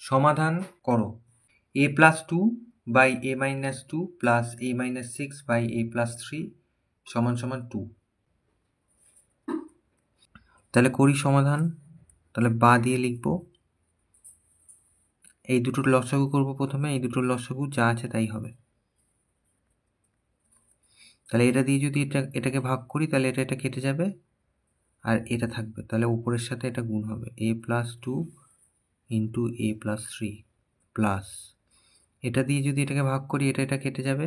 সমাধান করো। a plus 2 by a minus 2 plus a minus 6 by a plus 3 সমান সমান 2। তাহলে করি সমাধান। তাহলে বা দিয়ে লিখব, এই দুটোর লসাগু করব প্রথমে, এই দুটোর লসাগু যা আছে তাই হবে। তাহলে এটা দিয়ে যদি এটাকে ভাগ করি তাহলে এটা কেটে যাবে আর এটা থাকবে, তাহলে উপরের সাথে এটা গুণ হবে a plus 2 into a plus 3 plus এটা দিয়ে যদি এটাকে ভাগ করি এটা কেটে যাবে,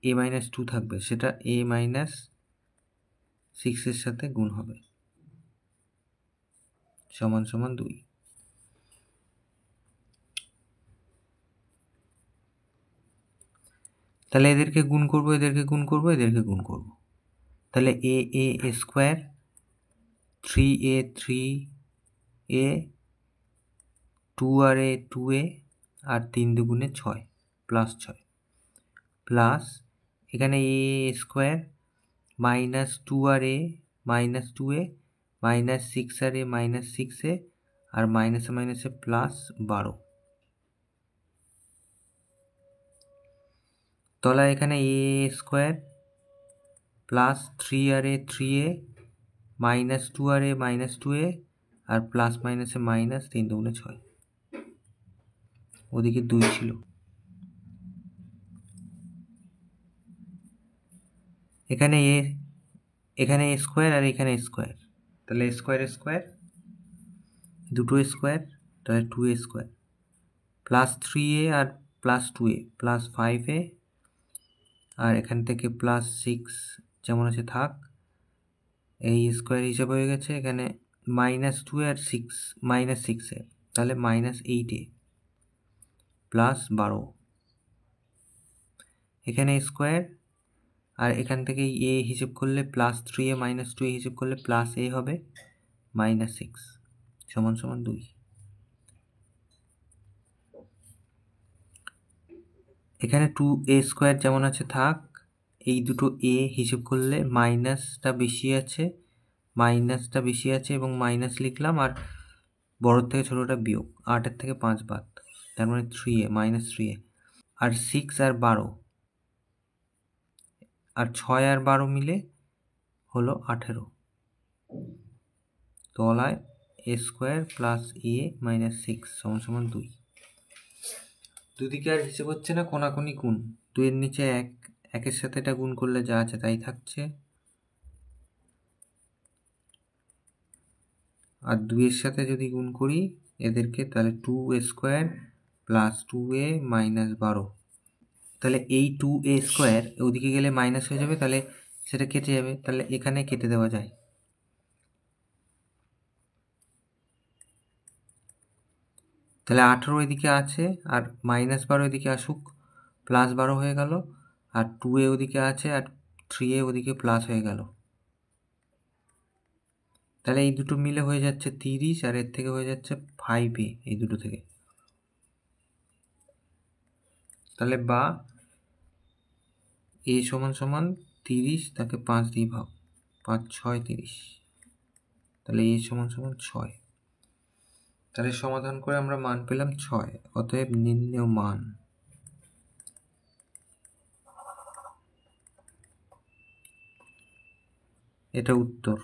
a মাইনাস 2 থাকবে, সেটা a মাইনাস 6 এর সাথে গুণ হবে সমান সমান 2। তাহলে এদেরকে গুণ করব, এদেরকে গুণ করব, এদেরকে গুণ করব। তাহলে a স্কোয়ার 3a 3a 2 আর a 2a আর 3 দুগুণে 6 প্লাস 6 প্লাস এখানে a স্কোয়ার মাইনাস 2 আর a মাইনাস 2a মাইনাস 6 আর a মাইনাস 6a আর মাইনাসে মাইনাসে প্লাস 12। তলায় এখানে a স্কোয়ার প্লাস 3 আর a 3a মাইনাস 2 আর a মাইনাস 2a আর প্লাস মাইনাসে মাইনাস 3 দুগুণে 6, ওদিকে 2 ছিল। এখানে a স্কোয়ার আর এখানে স্কোয়ার, তাহলে স্কোয়ার স্কোয়ার দুটো স্কোয়ার, তাহলে 2a স্কোয়ার প্লাস 3a আর প্লাস 2a প্লাস 5a আর এখান থেকে প্লাস 6 যেমন আছে থাক, এই স্কোয়ার হিসাবে হয়ে গেছে। এখানে মাইনাস 2 আর 6 মাইনাস 6 তাহলে মাইনাস 8a প্লাস 12, এখানে স্কোয়ার আর এখান থেকে a হিসেব করলে প্লাস 3a মাইনাস 2a হিসেব করলে প্লাস a হবে মাইনাস 6 সমান সমান 2। এখানে 2a স্কোয়ার যেমন আছে থাক, এই দুটো a হিসেব করলে মাইনাসটা বেশি আছে এবং মাইনাস লিখলাম, আর বড়োর থেকে ছোটোটা বিয়োগ, 8-এর থেকে 5 বাদ, তার মানে 3a মাইনাস 3a আর 6 আর 12 আর 6 আর 12 মিলে হলো 18। তলায় a square plus a minus 6 সমান সমান 2। দুদিকে আর হিসেব হচ্ছে না, কোনাকুনি গুণ, 2 এর নিচে 1, 1-এর সাথে এটা গুণ করলে যা আছে তাই থাকছে, আর 2 এর সাথে যদি গুণ করি এদেরকে তাহলে 2a square plus 2a minus 12, তাহলে এই 2a স্কোয়ার ওদিকে গেলে মাইনাস হয়ে যাবে, তাহলে সেটা কেটে যাবে, তাহলে এখানে কেটে দেওয়া যায়। তাহলে 18 এদিকে আছে আর মাইনাস 12 এদিকে আসুক, প্লাস 12 হয়ে গেল, আর 2a ওদিকে আছে আর 3a ওদিকে প্লাস হয়ে গেল, তাহলে এই দুটো মিলে হয়ে যাচ্ছে 30 আর এর থেকে হয়ে যাচ্ছে 5a এই দুটো থেকে। তাহলে বা a সমান সমান 30, তাকে 5 দিয়ে ভাগ, 5 6 30, তাহলে a সমান সমান 6। তাহলে সমাধান করে আমরা মান পেলাম 6, অতএব নির্ণেয় মান। এটা উত্তর।